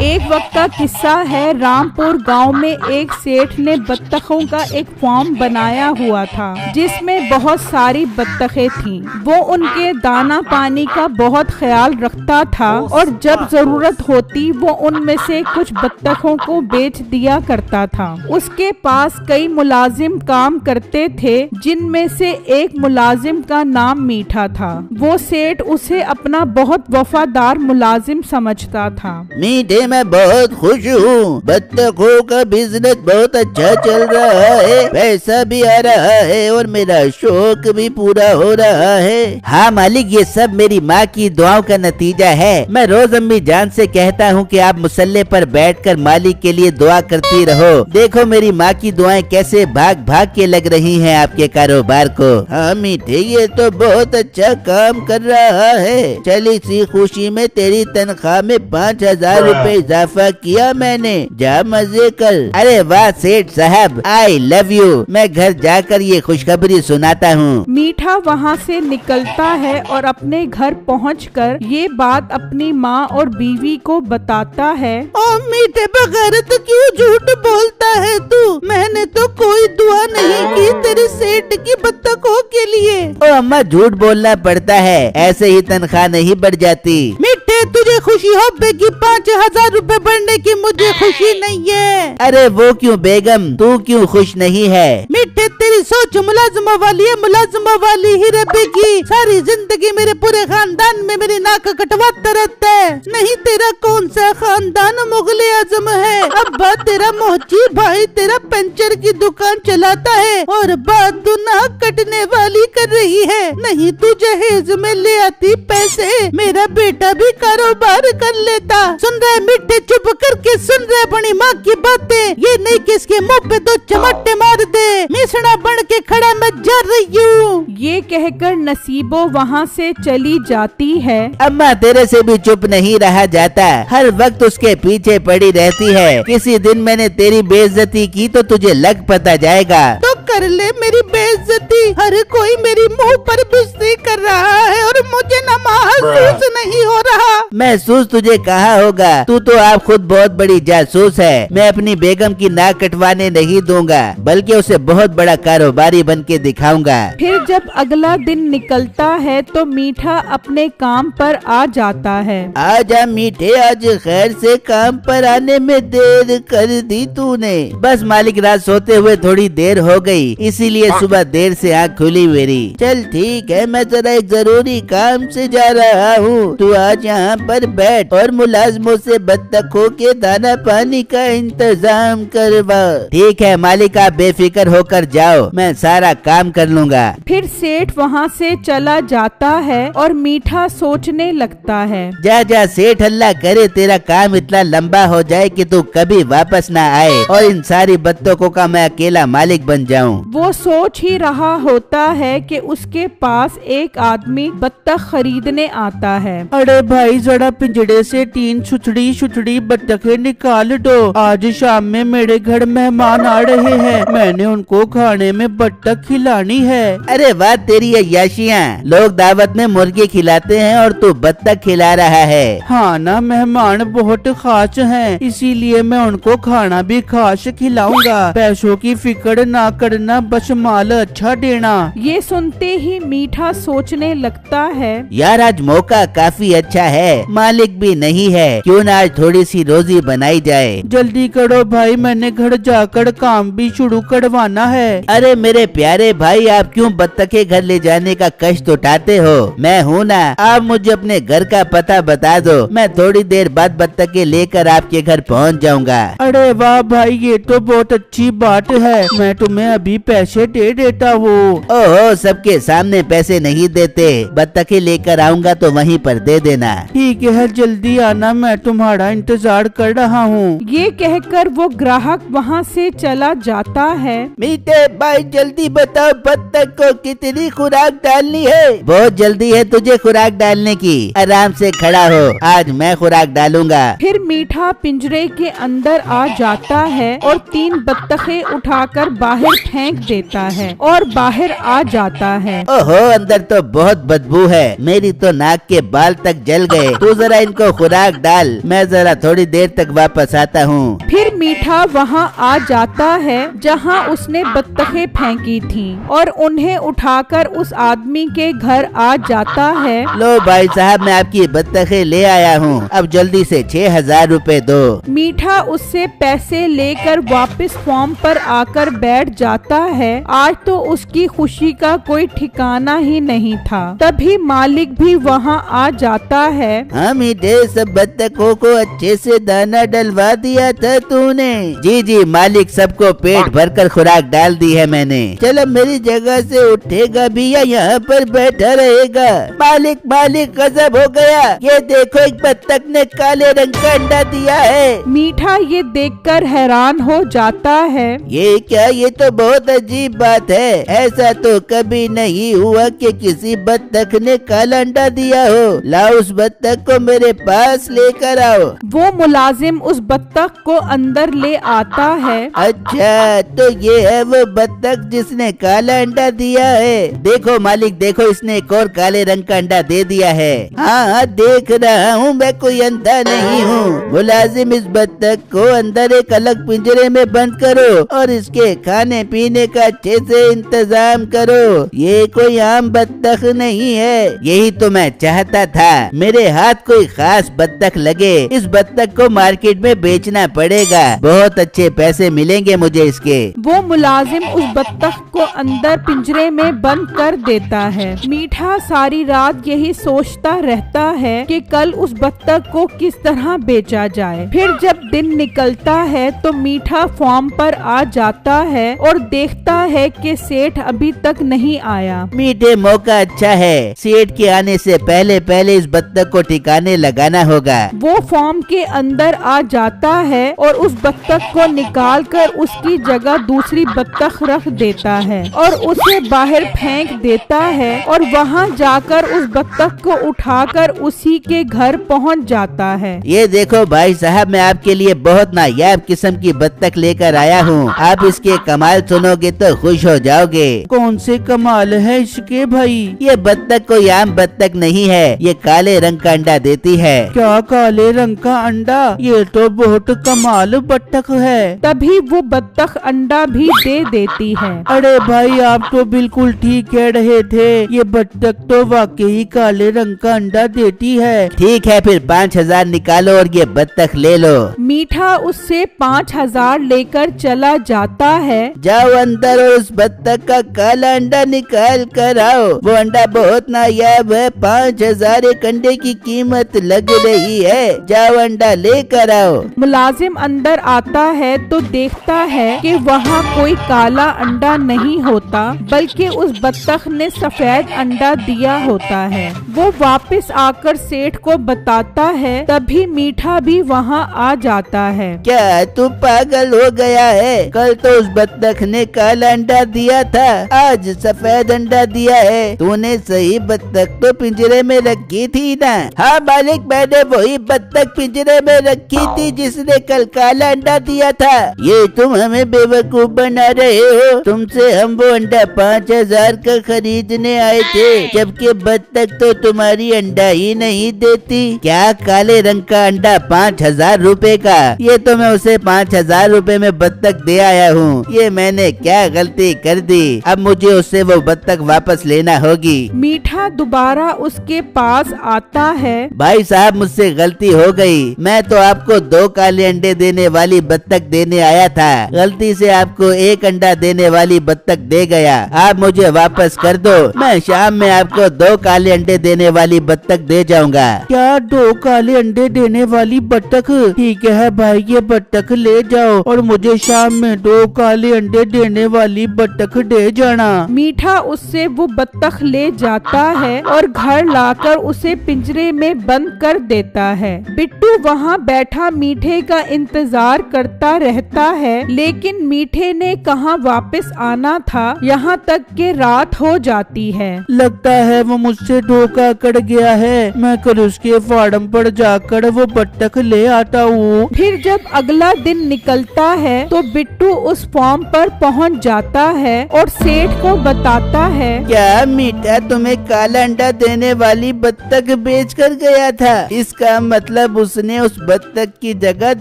एक वक्त का किस्सा है। रामपुर गांव में एक सेठ ने बत्तखों का एक फार्म बनाया हुआ था जिसमें बहुत सारी बत्तखें थीं। वो उनके दाना पानी का बहुत ख्याल रखता था और जब जरूरत होती वो उनमें से कुछ बत्तखों को बेच दिया करता था। उसके पास कई मुलाजिम काम करते थे जिनमें से एक मुलाजिम का नाम मीठा था। वो सेठ उसे अपना बहुत वफादार मुलाजिम समझता था। मीठे, मैं बहुत खुश हूँ। बत्तखों का बिजनेस बहुत अच्छा चल रहा है, पैसा भी आ रहा है और मेरा शौक भी पूरा हो रहा है। हाँ मालिक, ये सब मेरी माँ की दुआओं का नतीजा है। मैं रोज अम्मी जान से कहता हूँ कि आप मुसल्ले पर बैठकर मालिक के लिए दुआ करती रहो। देखो मेरी माँ की दुआएं कैसे भाग भाग के लग रही हैं आपके कारोबार को। हाँ मीठे, ये तो बहुत अच्छा काम कर रहा है। चल इसी खुशी में तेरी तनख्वाह में 5,000 रुपए इजाफा किया मैंने। जा मजे कर। अरे वाह सेठ साहब, आई लव यू। मैं घर जाकर ये खुशखबरी सुनाता हूँ। मीठा वहाँ से निकलता है और अपने घर पहुंचकर ये बात अपनी माँ और बीवी को बताता है। ओ मीठे, बगैर तो क्यों झूठ बोलता है तू? मैंने तो कोई दुआ नहीं की तेरे सेठ की बत्तखों के लिए। ओ अम्मा, झूठ बोलना पड़ता है, ऐसे ही तनख्वाह नहीं बढ़ जाती। मीठे, तुझे खुशी हो बेगी 5,000 रुपए बढ़ने की, मुझे खुशी नहीं है। अरे वो क्यों बेगम, तू क्यों खुश नहीं है? मीठे, तेरी सोच मुलाजमा वाली है, मुलाजमा वाली ही रहेगी। सारी जिंदगी मेरे पूरे खानदान में मेरी नाक कटवाता रहता है। नहीं, तेरा कौन सा खानदान मुगले आजम है? अब्बा तेरा मोहची भाई तेरा पंचर की दुकान चलाता है और बात तू नाक कटने वाली कर रही है। नहीं, तू जहेज में ले आती पैसे, मेरा बेटा भी कारोबार कर लेता। सुन रहे मीठे, चुप करके सुन रहे अपनी माँ की बातें। ये नहीं कि इसके मुँह पे 2 चमट्टे मार दे। मिसड़ा बन के खड़ा मैं जा रही हूँ। ये कहकर नसीबो वहाँ से चली जाती है। अम्मा, तेरे से भी चुप नहीं रहा जाता, हर वक्त उसके पीछे पड़ी रहती है। किसी दिन मैंने तेरी बेइज्जती की तो तुझे लग पता जाएगा। तो कर ले मेरी बेइज्जती। हर कोई मेरी मुंह पर बेइज्जती कर रहा है और मुझे ना महसूस नहीं हो रहा। महसूस तुझे कहा होगा, तू तो आप खुद बहुत बड़ी जासूस है। मैं अपनी बेगम की नाक कटवाने नहीं दूंगा, बल्कि उसे बहुत बड़ा कारोबारी बन के दिखाऊंगा। फिर जब अगला दिन निकलता है तो मीठा अपने काम पर आ जाता है। आजा मीठे, आज खैर से काम पर आने में देर कर दी तूने। बस मालिक, रात सोते हुए थोड़ी देर हो गई, इसीलिए सुबह देर से आँख खुली मेरी। चल ठीक है, मैं जरा एक जरूरी काम से जा रहा हूँ। तू आज यहाँ पर बैठ और मुलाजमों से बत्तखों के दाना पानी का इंतजाम करवा। ठीक है मालिक, आप बेफिक्र होकर जाओ, मैं सारा काम कर लूँगा। फिर सेठ वहाँ से चला जाता है और मीठा सोचने लगता है। जा जा सेठ, अल्लाह करे तेरा काम इतना लंबा हो जाए कि तू कभी वापस ना आए और इन सारी बत्तखों का मैं अकेला मालिक बन जाऊं। वो सोच ही रहा होता है कि उसके पास एक आदमी बत्तख खरीदने आता है। अरे भाई, जरा पिंजड़े से 3 छुछड़ी बत्तखें निकाल दो। आज शाम में मेरे घर मेहमान आ रहे हैं, मैंने उनको खाने में बत्तख खिलानी है। अरे वाह तेरी अय्याशियाँ, लोग दावत में मुर्गी खिलाते हैं और तू बत्तख खिला रहा है। हाँ ना, मेहमान बहुत खास हैं, इसीलिए मैं उनको खाना भी खास खिलाऊंगा। पैसों की फिक्र ना करना, बस माल अच्छा देना। ये सुनते ही मीठा सोचने लगता है, यार आज मौका काफी अच्छा है, मालिक भी नहीं है, क्यों ना आज थोड़ी सी रोजी बनाई जाए। जल्दी करो भाई, मैंने घर जाकर काम भी शुरू करवाना है। अरे मेरे प्यारे भाई, आप क्यों बत्तखे घर ले जाने का कष्ट उठाते हो? मैं हूँ ना, आप मुझे अपने घर का पता बता दो, मैं थोड़ी देर बाद बत्तखे लेकर आपके घर पहुँच जाऊँगा। अरे वाह भाई, ये तो बहुत अच्छी बात है, मैं तुम्हें अभी पैसे दे देता हूँ। ओहो, सबके सामने पैसे नहीं देते, बत्तखे लेकर आऊँगा तो वहीं पर दे देना। ठीक ठीक है, जल्दी आना, मैं तुम्हारा इंतजार कर रहा हूँ। ये कहकर वो ग्राहक वहाँ से चला जाता है। मीठे भाई जल्दी बताओ बत्तख को कितनी खुराक डालनी है? बहुत जल्दी है तुझे खुराक डालने की, आराम से खड़ा हो, आज मैं खुराक डालूंगा। फिर मीठा पिंजरे के अंदर आ जाता है और 3 बत्तखें उठाकर बाहर फेंक देता है और बाहर आ जाता है। ओहो, अंदर तो बहुत बदबू है, मेरी तो नाक के बाल तक जल गए। तू जरा इनको खुराक डाल, मैं जरा थोड़ी देर तक वापस आता हूँ। फिर मीठा वहाँ आ जाता है जहाँ उसने बत्तखें फेंकी थीं और उन्हें उठाकर उस आदमी के घर आ जाता है। लो भाई साहब, मैं आपकी बत्तखें ले आया हूँ, अब जल्दी से 6000 रुपए दो। मीठा उससे पैसे लेकर वापस फॉर्म पर आकर बैठ जाता है। आज तो उसकी खुशी का कोई ठिकाना ही नहीं था। तभी मालिक भी वहाँ आ जाता है। हाँ मीठे, सब बत्तखों को अच्छे से दाना डलवा दिया था तूने? जी जी मालिक, सबको पेट भरकर खुराक डाल दी है मैंने। चलो मेरी जगह से उठेगा भी या यहाँ पर बैठा रहेगा? मालिक मालिक, गजब हो गया, ये देखो एक बत्तख ने काले रंग का अंडा दिया है। मीठा ये देखकर हैरान हो जाता है। ये क्या, ये तो बहुत अजीब बात है, ऐसा तो कभी नहीं हुआ कि किसी बत्तख ने काला अंडा दिया हो। लाओ उस बत्तख को मेरे पास लेकर आओ। वो मुलाजिम उस बत्तख को अंदर ले आता है। अच्छा, तो ये है वो बत्तख जिसने काला अंडा दिया है। देखो मालिक देखो, इसने एक और काले रंग का अंडा दे दिया है। हाँ देख रहा हूँ, मैं कोई अंधा नहीं हूँ। मुलाजिम, इस बत्तख को अंदर एक अलग पिंजरे में बंद करो और इसके खाने पीने का अच्छे से इंतजाम करो। ये कोई आम बत्तख नहीं है, यही तो मैं चाहता था। मेरे हाथ कोई खास बत्तख लगे, इस बत्तख को मार्केट में बेचना पड़ेगा, बहुत अच्छे पैसे मिलेंगे मुझे इसके। वो मुलाजिम उस बत्तख को अंदर पिंजरे में बंद कर देता है। मीठा सारी रात यही सोचता रहता है कि कल उस बत्तख को किस तरह बेचा जाए। फिर जब दिन निकलता है तो मीठा फार्म पर आ जाता है और देखता है कि सेठ अभी तक नहीं आया। मीठे, मौका अच्छा है, सेठ के आने से पहले पहले इस बत्तख को ठिकाने लगाना होगा। वो फार्म के अंदर आ जाता है और उस बत्तख को निकालकर उसकी जगह दूसरी बत्तख रख देता है और उसे बाहर फेंक देता है और वहाँ जाकर उस बत्तख को उठाकर उसी के घर पहुँच जाता है। ये देखो भाई साहब, मैं आपके लिए बहुत नायाब किस्म की बत्तख लेकर आया हूँ, आप इसके कमाल सुनोगे तो खुश हो जाओगे। कौन से कमाल है इसके भाई? ये बत्तख कोई आम बत्तख नहीं है, ये काले रंग का अंडा देती है। क्या काले रंग का अंडा? ये तो बहुत कमाल बत्तख है। तभी वो बत्तख अंडा भी दे देती है। अरे भाई, आप तो बिल्कुल ठीक कह रहे थे, ये बत्तख तो वाकई काले रंग का अंडा देती है। ठीक है, फिर 5000 निकालो और ये बत्तख ले लो। मीठा उससे 5000 लेकर चला जाता है। जाओ अंदर और उस बत्तख का काला अंडा निकाल कर आओ। वो अंडा बहुत नायाब है, 5000 एक अंडे की कीमत लग रही है। जाओ अंडा लेकर आओ। मुलाजिम अंदर आता है तो देखता है कि वहाँ कोई काला अंडा नहीं होता, बल्कि उस बत्तख ने सफेद अंडा दिया होता है। वो वापस आकर सेठ को बताता है। तभी मीठा भी वहाँ आ जाता है। क्या तू पागल हो गया है? कल तो उस बत्तख ने काला अंडा दिया था, आज सफेद अंडा दिया है। तूने सही बत्तख तो पिंजरे में रखी थी ना? हाँ मालिक, मैंने वही बत्तख पिंजरे में रखी थी जिसने कल काला अंडा दिया था। ये तुम हमें बेवकूफ बना रहे हो। तुमसे हम वो अंडा 5000 का खरीदने आए थे, जबकि बत्तख तो तुम्हारी अंडा ही नहीं देती। क्या काले रंग का अंडा 5000 रुपए का? ये तो मैं उसे 5000 रुपए में बत्तख दे आया हूँ। ये मैंने क्या गलती कर दी? अब मुझे उससे वो बत्तख वापस लेना होगी। मीठा दोबारा उसके पास आता है। भाई साहब, मुझसे गलती हो गई, मैं तो आपको 2 काले अंडे देने वाली बत्तख देने आया था, गलती से आपको 1 अंडा देने वाली बत्तख दे गया। आप मुझे वापस कर दो, मैं शाम में आपको 2 काले अंडे देने वाली बत्तख दे जाऊंगा। क्या 2 काले अंडे देने वाली बत्तख? ठीक है भाई, ये बत्तख ले जाओ और मुझे शाम में 2 काले अंडे देने वाली बत्तख दे जाना। मीठा उससे वो बत्तख ले जाता है और घर लाकर उसे पिंजरे में बंद कर देता है। बिट्टू वहाँ बैठा मीठे का इंतजार करता रहता है, लेकिन मीठे ने कहाँ वापस आना था, यहाँ तक कि रात हो जाती है। लगता है वो मुझसे धोखा कर गया है। मैं कल उसके फार्म पर जाकर वो बत्तख ले आता हूँ। फिर जब अगला दिन निकलता है तो बिट्टू उस फार्म पर पहुँच जाता है और सेठ को बताता है। क्या मीठा तुम्हें काला अंडा देने वाली बत्तख बेच कर गया था? इसका मतलब उसने उस बत्तख की जगह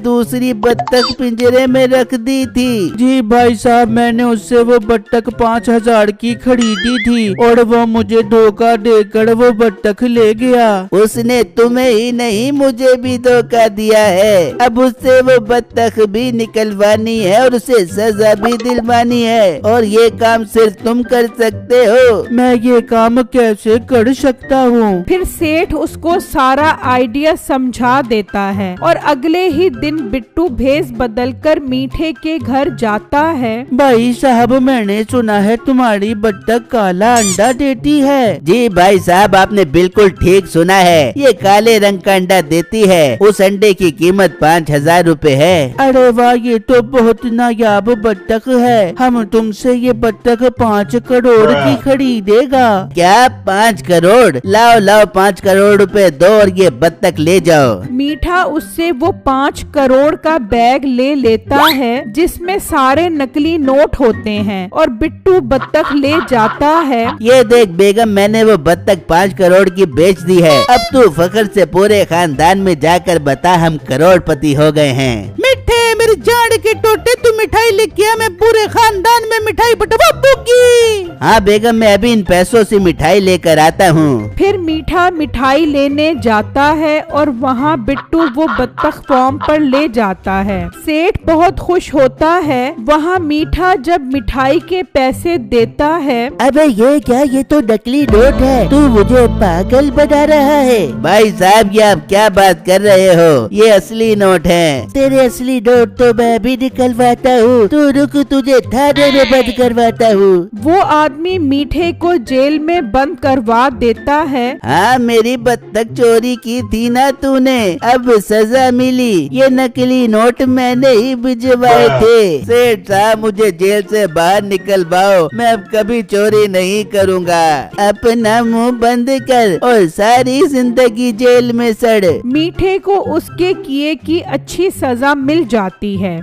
दूसरी बत्तख पिंजरे में रख दी थी। जी भाई साहब, मैंने उससे वो बत्तख 5000 की खरीदी थी और वो मुझे धोखा देकर वो बत्तख ले गया। उसने तुम्हें ही नहीं मुझे भी धोखा दिया है। अब उससे वो बत्तख भी निकलवानी है और उसे सजा भी दिलवानी है, और ये काम सिर्फ तुम कर सकते हो। मैं ये काम कैसे कर सकता हूँ? फिर सेठ उसको सारा आइडिया समझा देता है और अगले ही दिन बिट्टू भेस बदलकर मीठे के घर जाता है। भाई साहब, मैंने सुना है तुम्हारी बत्तख काला अंडा देती है। जी भाई साहब, आपने बिल्कुल ठीक सुना है। ये काले रंग का अंडा देती है। उस अंडे की कीमत 5000 रुपए है। अरे वाह, ये तो बहुत नायाब बत्तख है। हम तुमसे ये बत्तख 5 करोड़ की खरीदेगा। क्या 5 करोड़? लाओ लाओ 5 करोड़ रुपए दो और ये बत्तख ले जाओ। मीठा उससे वो 5 करोड़ का बैग ले लेता है जिसमें सारे नकली नोट होते हैं और बिट्टू बत्तख ले जाता है। ये देख बेगम, मैंने वो बत्तख 5 करोड़ की बेच दी है। अब तू फख्र से पूरे खानदान में जाकर बता हम करोड़पति हो गए हैं। मिठे मेरी जाड़ के टोटे, तू मिठाई लेके आ, मैं पूरे खानदान में मिठाई बंटवा दूंगी। हाँ बेगम, मैं अभी इन पैसों से मिठाई लेकर आता हूँ। फिर मीठा मिठाई लेने जाता है और वहाँ बिट्टू वो बत्तख फार्म पर ले जाता है। सेठ बहुत खुश होता है। वहाँ मीठा जब मिठाई के पैसे देता है। अबे ये क्या, ये तो नकली नोट है। तू मुझे पागल बना रहा है। भाई साहब, ये आप क्या बात कर रहे हो? ये असली नोट है। तेरे असली नोट तो मैं भी निकलवाता हूँ। तू रुक, तुझे थाने में बंद करवाता हूँ। वो आदमी मीठे को जेल में बंद करवा देता है। हाँ, मेरी बत्तख चोरी की थी ना तूने, अब सजा मिली। ये नकली नोट मैंने ही भिजवाए थे। सेठ साहब, मुझे जेल से बाहर निकलवाओ। मैं अब कभी चोरी नहीं करूँगा। अपना मुंह बंद कर और सारी जिंदगी जेल में सड़। मीठे को उसके किए की अच्छी सजा मिल जाती है।